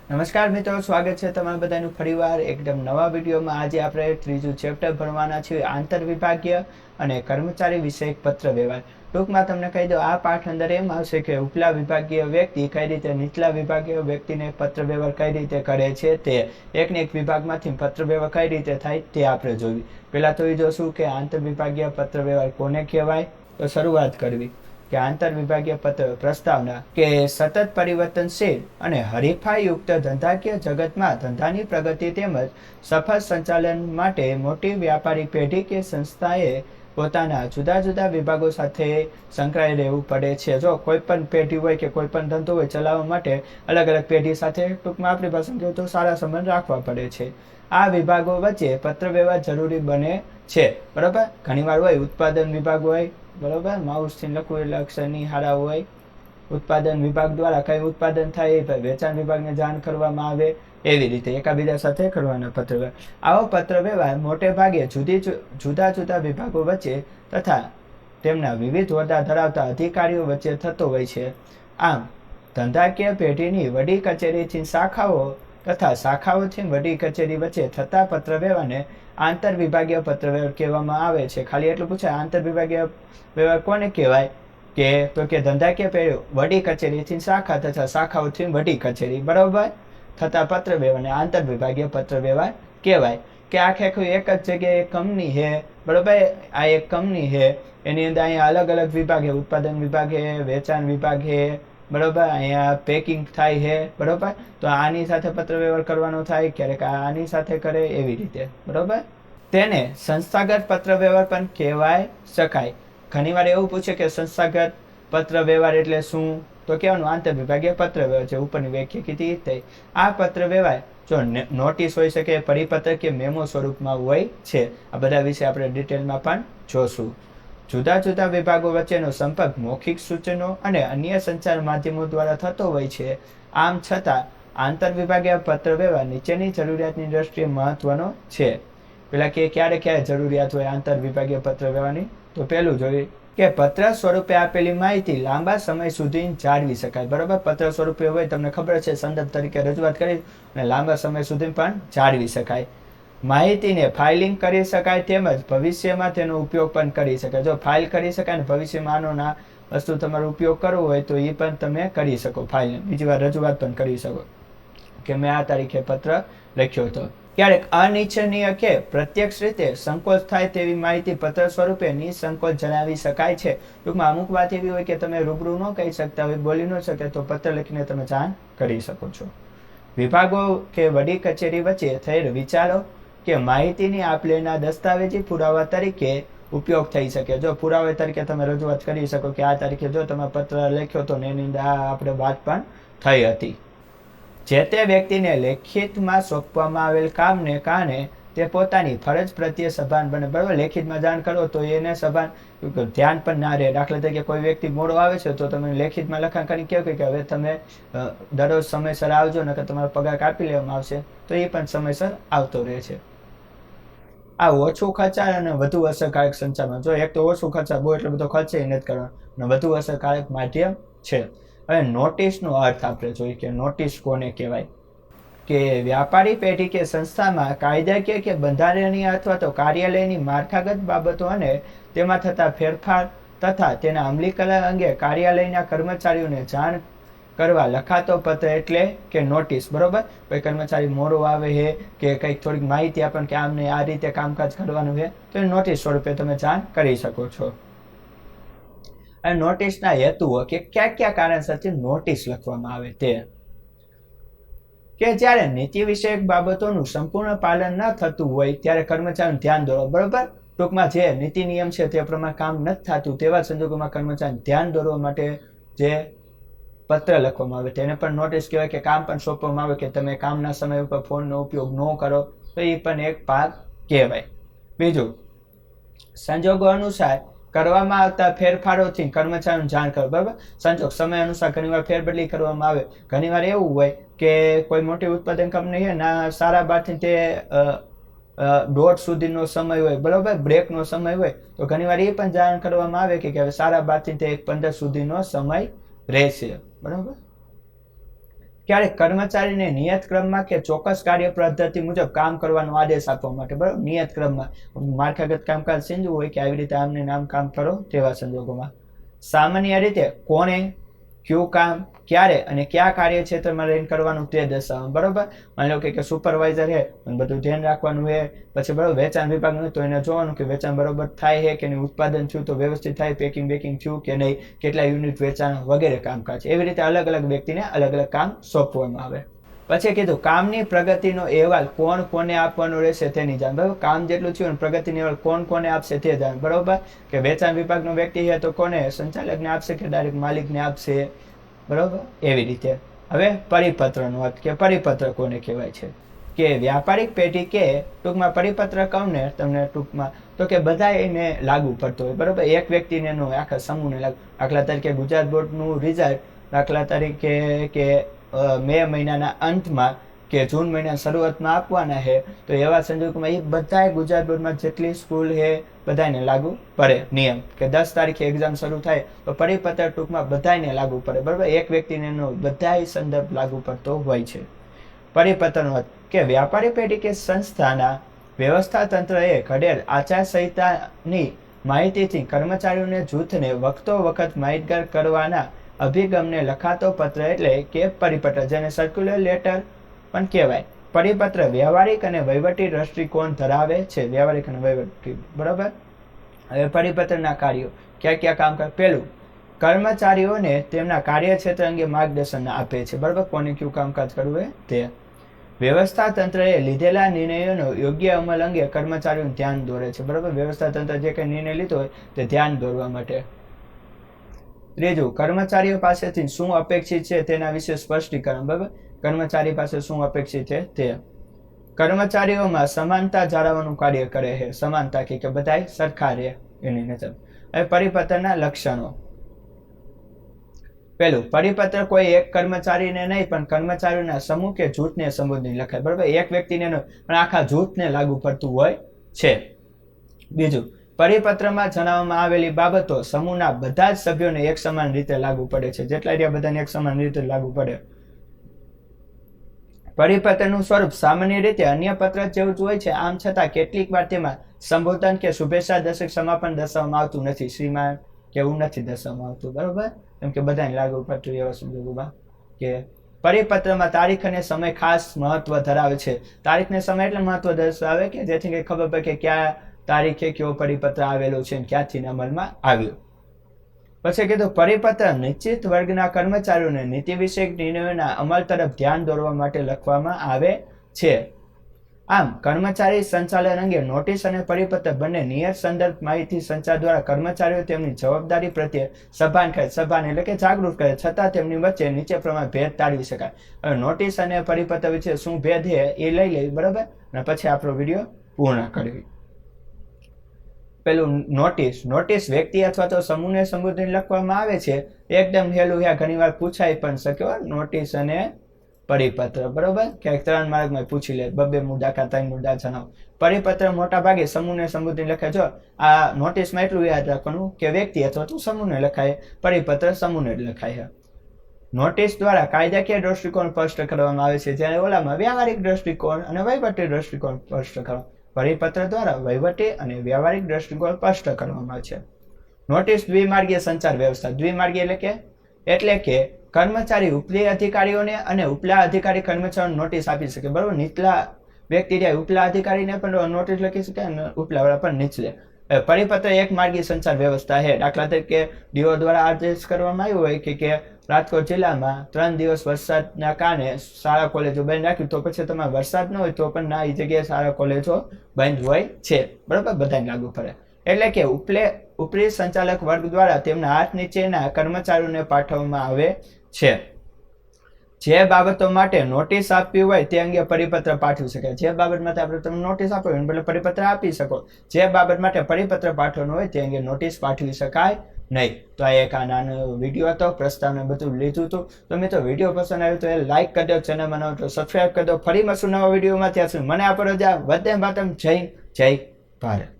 નમસ્કાર મિત્રો, સ્વાગત છે તમારા બધાનું ફરીવાર એકદમ નવા વિડીયોમાં। આજે આપણે ત્રીજું ચેપ્ટર ભણવાના છીએ, આંતર વિભાગીય અને કર્મચારી વિષયક પત્ર વ્યવહાર। ટૂંકમાં તમને કહી દો, આ પાઠ અંદર એમ આવશે કે ઉપલા વિભાગીય વ્યક્તિ કઈ રીતે નીચલા વિભાગીય વ્યક્તિને પત્ર વ્યવહાર કઈ રીતે કરે છે, તે એકને એક વિભાગમાંથી પત્ર વ્યવહાર કઈ રીતે થાય તે આપણે જોયું। પહેલા તો એ જોશું કે આંતર વિભાગીય પત્ર વ્યવહાર કોને કહેવાય। તો શરૂઆત કરવી કે આંતર વિભાગીય પત્ર પ્રસ્તાવના કે સતત પરિવર્તનશીલ અને હરીફાઈયુક્ત ધંધાકીય જગતમાં ધંધાની પ્રગતિ તેમજ સફળ સંચાલન માટે મોટી વ્યાપારી પેઢી કે સંસ્થાએ પોતાના જુદા જુદા વિભાગો સાથે સંકળાઈ રહેવું પડે છે। જો કોઈ પણ પેઢી હોય કે કોઈ પણ ધંધો હોય ચલાવવા માટે અલગ અલગ પેઢી સાથે ટૂંકમાં આપણી પાસે કહ્યું તો સારા સંબંધ રાખવા પડે છે। આ વિભાગો વચ્ચે પત્ર વ્યવહાર જરૂરી બને છે, બરોબર। ઘણીવાર હોય ઉત્પાદન વિભાગ હોય, બરોબર, માઉસથી લખવું એટલે અક્ષરની હારા હોય। ઉત્પાદન વિભાગ દ્વારા કઈ ઉત્પાદન થાય એ વેચાણ વિભાગને જાણ કરવામાં આવે, એવી રીતે એકાબીજા સાથે કરવાના પત્ર વ્યવહાર। આવો પત્ર વ્યવહાર મોટે ભાગે જુદા જુદા વિભાગો વચ્ચે તથા તેમના વિવિધ હોદ્દા ધરાવતા અધિકારીઓ વચ્ચે થતો હોય છે। આમ ધંધાકીય પેઢીની વડી કચેરીથી શાખાઓ તથા શાખાઓથી વડી કચેરી વચ્ચે થતા પત્ર વ્યવહારને આંતર વિભાગીય પત્ર વ્યવહાર કહેવામાં આવે છે। ખાલી એટલું પૂછાય, આંતર વિભાગીય વ્યવહાર કોને કહેવાય કે તો કે ધંધાકીય પેઢી વડી કચેરીથી શાખા તથા શાખાઓથી વડી કચેરી, બરોબર, થતા પત્ર વ્યવહારને આંતર વિભાગીય પત્ર વ્યવહાર કહેવાય। કે આખે આખું એક જ જગ્યાએ એક કંપની છે, બરોબર, આ એક કંપની છે, એની અંદર અહીંયા અલગ અલગ વિભાગ છે, ઉત્પાદન વિભાગ છે, વેચાણ વિભાગ છે, બરોબર, અહીંયા પેકિંગ થાય છે, બરોબર। તો આની સાથે પત્ર વ્યવહાર કરવાનો થાય, ક્યારેક આની સાથે કરે, એવી રીતે, બરોબર। તેને સંસ્થાગત પત્ર વ્યવહાર પણ કહેવાય શકાય। ઘણીવાર એવું પૂછે કે સંસ્થાગત પત્ર વ્યવહાર એટલે શું, તો કહેવાનું આંતર વિભાગીય પત્ર વ્યવહાર છે, ઉપરની વ્યાખ્યા કીધી થઈ। આ પત્ર વ્યવહાર જો નોટિસ હોઈ શકે, પરિપત્ર કે મેમો સ્વરૂપમાં હોય છે। આ બધા વિશે આપણે ડિટેલમાં પણ જોશું। જુદા જુદા વિભાગો વચ્ચેનો સંપર્ક મૌખિક સૂચનો અને અન્ય સંચાર માધ્યમો દ્વારા થતો હોય છે। આમ છતાં આંતર વિભાગીય પત્ર વ્યવહાર નીચેની જરૂરિયાતની દ્રષ્ટિએ મહત્વનો છે। પેલા કે ક્યારે ક્યારે જરૂરિયાત હોય આંતર વિભાગીય પત્ર વ્યવહારની, તો પહેલું જોઈએ કે પત્ર સ્વરૂપે આપેલી માહિતી લાંબા સમય સુધી જાળવી શકાય, બરોબર। પત્ર સ્વરૂપે હોય, તમને ખબર છે, સંદર્ભ તરીકે રજૂઆત કરી અને લાંબા સમય સુધી પણ જાળવી શકાય। માહિતીને ફાઇલિંગ કરી શકાય તેમજ ભવિષ્યમાં તેનો ઉપયોગ પણ કરી શકાય। જો ફાઇલ કરી શકાય ને ભવિષ્યમાં આનો વસ્તુ તમારો ઉપયોગ કરવો હોય તો એ પણ તમે કરી શકો, ફાઇલ બીજી વાર રજૂઆત પણ કરી શકો કે મેં આ તારીખે પત્ર લખ્યો હતો। ક્યારેક અનિચ્છનીય કે પ્રત્યક્ષ રીતે સંકોચ થાય તેવી માહિતી પત્ર સ્વરૂપે નિસંકોચ જણાવી શકાય છે। ટૂંકમાં અમુક વાત એવી હોય કે તમે રૂબરૂ ન કહી શકતા હોય, બોલી ન શકે, તો પત્ર લખીને તમે જાણ કરી શકો છો। વિભાગો કે વડી કચેરી વચ્ચે થયેલ વિચારો કે માહિતીની આપલેના દસ્તાવેજી પુરાવા તરીકે ઉપયોગ થઈ શકે। જો પુરાવા તરીકે તમે રજૂઆત કરી શકો કે આ તારીખે જો તમે પત્ર લખ્યો હતો ને એની અંદર આપણે વાત પણ થઈ હતી। જે તે વ્યક્તિને લેખિતમાં સોંપવામાં આવેલ કામને કારણે તે પોતાની ફરજ પ્રત્યે સભાન બને, બરાબર। લેખિતમાં જાણ કરો તો એને સભાન ધ્યાન પણ ના રહે। દાખલા તરીકે કોઈ વ્યક્તિ મોડો આવે છે તો તમે લેખિતમાં લખાણ કરી કહો કે હવે તમે દરરોજ સમયસર આવજો, નકર તમારો પગાર કાપી લેવામાં આવશે, તો એ પણ સમયસર આવતો રહે છે। આ ઓછું ખર્ચાળ અને વધુ અસરકારક સંચારમાં, જો એક તો ઓછું ખર્ચાળ, બહુ એટલો બધો ખર્ચે નથી કરવાનો, અને વધુ અસરકારક માધ્યમ છે। હવે નોટિસનો અર્થ આપણે જોઈએ કે નોટિસ કોને કહેવાય કે વ્યાપારી પેઢી કે સંસ્થામાં કાયદાકીય કે બંધારણીય અથવા તો કાર્યાલયની માળખાગત બાબતો અને તેમાં થતા ફેરફાર તથા તેના અમલીકરણ અંગે કાર્યાલયના કર્મચારીઓને જાણ કરવા લખાતો પત્ર એટલે કે નોટિસ, બરોબર। કોઈ કર્મચારી મોડો આવે છે કે કંઈક થોડીક માહિતી આપણને કે આમને આ રીતે કામકાજ કરવાનું છે, તો એ નોટિસ સ્વરૂપે તમે જાણ કરી શકો છો। અને નોટિસના હેતુઓ કે કયા કયા કારણસરથી નોટિસ લખવામાં આવે તે કે જ્યારે નીતિ વિષયક બાબતોનું સંપૂર્ણ પાલન ન થતું હોય ત્યારે કર્મચારીનું ધ્યાન દોરો, બરોબર। ટૂંકમાં જે નીતિ નિયમ છે તે પ્રમાણે કામ નથી થતું તેવા સંજોગોમાં કર્મચારીનું ધ્યાન દોરવા માટે જે પત્ર લખવામાં આવે તેને પણ નોટિસ કહેવાય। કે કામ પણ સોંપવામાં આવે કે તમે કામના સમય ઉપર ફોનનો ઉપયોગ ન કરો, તો એ પણ એક ભાગ કહેવાય। બીજું, સંજોગો અનુસાર કરવામાં આવતા ફેરફારોથી કર્મચારીઓને જાણ કરો, બરાબર। સંજોગ સમય અનુસાર ઘણીવાર ફેરબદલી કરવામાં આવે। ઘણીવાર એવું હોય કે કોઈ મોટી ઉત્પાદન કંપની છે ના સારા બારથી તે 1:30 સુધીનો સમય હોય, બરોબર, બ્રેકનો સમય હોય, તો ઘણીવાર એ પણ જાણ કરવામાં આવે કે હવે સારા બારથી તે 1:15 સુધીનો સમય રહેશે, બરોબર। ક્યારેક કર્મચારીને નિયત ક્રમમાં કે ચોક્કસ કાર્ય પદ્ધતિ મુજબ કામ કરવાનો આદેશ આપવા માટે, બરાબર, નિયત ક્રમમાં માળખાગત કામકાજ સમજવું હોય કે આવી રીતે આમને નામ કામ કરો તેવા સંજોગોમાં. સામાન્ય રીતે કોણે, કયું કામ, ક્યારે અને કયા કાર્યક્ષેત્રમાં રહીને કરવાનું તે દર્શાવવાનું, બરોબર. માની લો કે સુપરવાઇઝર છે, બધું ધ્યાન રાખવાનું છે. પછી બરોબર વેચાણ વિભાગનું તો એને જોવાનું કે વેચાણ બરોબર થાય છે કે નહીં, ઉત્પાદન થયું તો વ્યવસ્થિત થાય, પેકિંગ થયું કે નહીં, કેટલા યુનિટ વેચાણ વગેરે કામકાજ. એવી રીતે અલગ અલગ વ્યક્તિને અલગ અલગ કામ સોંપવામાં આવે. પછી કીધું કામની પ્રગતિનો અહેવાલ કોણ કોને આપવાનો રહેશે તેની જાણ, બરાબર. કામ જેટલું થયું પ્રગતિનો અહેવાલ કોણ કોને આપશે તે જાણ, બરોબર. કે વેચાણ વિભાગનો વ્યક્તિ છે તો કોને, સંચાલકને આપશે કે ડાયરેક્ટ માલિકને આપશે, બરોબર. એવી રીતે. હવે પરિપત્રનો અર્થ કે પરિપત્ર કોને કહેવાય છે, કે વ્યાપારિક પેઢી કે ટૂંકમાં પરિપત્ર કહું ને તમને ટૂંકમાં તો કે બધા એને લાગુ પડતો હોય, બરોબર. એક વ્યક્તિને ન હોય, આખા સમૂહને લાગુ. દાખલા તરીકે ગુજરાત બોર્ડનું રિઝલ્ટ દાખલા તરીકે કે મે મહિનાના અંતમાં કે જૂન મહિના શરૂઆતમાં આપવાના છે, તો એવા સંજોગોમાં એ બધા ગુજરાત બોર્ડમાં જેટલી સ્કૂલ છે બધાને લાગુ પડે નિયમ, કે 10 તારીખે એક્ઝામ શરૂ થાય તો પરિપત્ર ટૂંકમાં બધાને લાગુ પડે, બરાબર. એક વ્યક્તિને ન બધાય સંદર્ભ લાગુ પડતો હોય છે. પરિપત્રનો અર્થ કે વ્યાપારી પેઢી કે સંસ્થાના વ્યવસ્થા તંત્રએ ઘડેલ આચારસંહિતાની માહિતીથી કર્મચારીઓને જૂથને વખતો વખત માહિતગાર કરવાના અભિગમને લખાતો પત્ર એટલે કે પરિપત્ર, જેને સર્ક્યુલર લેટર પણ કહેવાય. પરિપત્ર વ્યવહારિક અને વહીવટી દ્રષ્ટિકોણ ધરાવે છે, વ્યવહારિક અને વહીવટી, બરાબર. હવે પરિપત્રના કાર્યો ક્યાં ક્યાં કામ કરે. પહેલું, કર્મચારીઓને તેમના કાર્યક્ષેત્ર અંગે માર્ગદર્શન આપે છે, બરાબર. કોને કયું કામકાજ કરવું તે. વ્યવસ્થા તંત્રએ લીધેલા નિર્ણયોનો યોગ્ય અમલ અંગે કર્મચારીઓનું ધ્યાન દોરે છે, બરાબર. વ્યવસ્થા તંત્ર જે કંઈ નિર્ણય લીધો હોય તે ધ્યાન દોરવા માટે. ત્રીજું, કર્મચારીઓ પાસેથી શું અપેક્ષિત છે તેના વિશે સ્પષ્ટીકરણ, બરાબર. કર્મચારી પાસે શું અપેક્ષિત છે તે. કર્મચારીઓમાં સમાનતા જાળવવાનું કાર્ય કરે છે, સમાનતા કે બધાય સરખા રહે એની નજર. હવે પરિપત્રના લક્ષણો. પહેલું, પરિપત્ર કોઈ એક કર્મચારીને નહીં પણ કર્મચારીઓના સમૂહ કે જૂથને સંબોધીને લખાય, બરાબર. એક વ્યક્તિને નહીં પણ આખા જૂથને લાગુ પડતું હોય છે. બીજું, પરિપત્રમાં જણાવવામાં આવેલી બાબતો સમૂહના બધા જ સભ્યોને એક સમાન રીતે લાગુ પડે છે, જેટલા રહ્યા બધાને એક સમાન રીતે લાગુ પડે. પરિપત્રનું સ્વરૂપ સામાન્ય રીતે અન્ય પત્ર જેવું જ હોય છે, આમ છતાં કેટલીક વાર તેમાં સંબોધન કે શુભેચ્છા દર્શક સમાપન દર્શાવવામાં આવતું નથી, શ્રીમાન કે એવું નથી દર્શાવવામાં આવતું, બરોબર. કેમ કે બધાને લાગુ પડતું એવા સંજોગોમાં. કે પરિપત્રમાં તારીખ અને સમય ખાસ મહત્વ ધરાવે છે. તારીખ ને સમય એટલે મહત્વ દર્શાવે કે જેથી કંઈ ખબર પડે કે કયા તારીખે કયો પરિપત્ર આવેલો છે અને ક્યાંથી અમલમાં આવ્યો. પછી કીધું પરિપત્ર નિશ્ચિત વર્ગના કર્મચારીઓને નીતિ વિષયક નિર્ણયોના અમલ તરફ ધ્યાન દોરવા માટે લખવામાં આવે છે. આમ કર્મચારી સંચાલન અંગે નોટિસ અને પરિપત્ર બંને નિયત સંદર્ભ માહિતી સંચાર દ્વારા કર્મચારીઓ તેમની જવાબદારી પ્રત્યે સભાન એટલે કે જાગૃત કરે, છતાં તેમની વચ્ચે નીચે પ્રમાણે ભેદ ટાળવી શકાય. હવે નોટિસ અને પરિપત્ર વચ્ચે શું ભેદ છે એ લઈ લઈ, બરાબર, અને પછી આપણો વિડીયો પૂર્ણ કરવી. પેલું નોટિસ વ્યક્તિ અથવા તો સમૂહને સંબોધીને લખવામાં આવે છે. એકદમ હેલું ઘણી વાર પૂછાય પણ શકે, નોટિસ અને પરિપત્ર, બરોબર. ક્યાંક 3 માર્કમાં પૂછી લે, 2 મુદ્દા કા 3 મુદ્દા જણાવો. પરિપત્ર મોટા ભાગે સમૂહને સંબોધીને લખાય. જો આ નોટિસમાં એટલું યાદ રાખવાનું કે વ્યક્તિ અથવા તો સમૂહને લખાય, પરિપત્ર સમૂહને લખાય. નોટિસ દ્વારા કાયદાકીય દ્રષ્ટિકોણ સ્પષ્ટ કરવામાં આવે છે, જ્યારે ઓલામાં વ્યવહારિક દ્રષ્ટિકોણ અને વહીવટી દ્રષ્ટિકોણ સ્પષ્ટ કરવામાં. પરિપત્ર દ્વારા વહીવટી અને વ્યવહારિક દ્રષ્ટિકોણ સ્પષ્ટ કરવામાં આવે છે. નોટિસ દ્વિમાર્ગીય સંચાર વ્યવસ્થા. દ્વિમાર્ગીય એટલે કે કર્મચારી ઉપલી અધિકારીઓને અને ઉપલા અધિકારી કર્મચારીઓને નોટિસ આપી શકે, બરોબર. નીચલા વ્યક્તિ રહ્યા ઉપલા અધિકારીને પણ નોટિસ લખી શકે અને ઉપલા વાળા પણ નીચલે. પરિપત્ર એક માર્ગીય સંચાર વ્યવસ્થા છે. દાખલા તરીકે ડીઓ દ્વારા આદેશ કરવામાં આવ્યો હોય કે રાજકોટ જિલ્લામાં 3 દિવસ વરસાદના કારણે શાળા કોલેજો બંધ રાખ્યું, તો પછી તમારે વરસાદ ન હોય તો પણ ના એ જગ્યાએ શાળા કોલેજો બંધ હોય છે, બરોબર. બધાને લાગુ પડે. એટલે કે ઉપરી સંચાલક વર્ગ દ્વારા તેમના હાથ નીચેના કર્મચારીઓને પાઠવવામાં આવે છે. જે બાબતો માટે નોટિસ આપવી હોય તે અંગે પરિપત્ર પાઠવી શકાય. જે બાબત માટે આપણે તમે નોટિસ આપો હોય એટલે પરિપત્ર આપી શકો. જે બાબત માટે પરિપત્ર પાઠવવાનું હોય તે અંગે નોટિસ પાઠવી શકાય નહીં. તો આ એક નાનો વિડીયો હતો, પ્રસ્તાવને બધું લીધું હતું. તો મિત્રો વિડીયો પસંદ આવ્યો તો એ લાઈક કરી દો, ચેનલમાં નવો તો સબસ્ક્રાઈબ કરી દો. ફરી મળશું નવા વિડીયોમાં. ત્યાં સુધી મને આપો રજા. વંદે માતરમ. જય ભારત.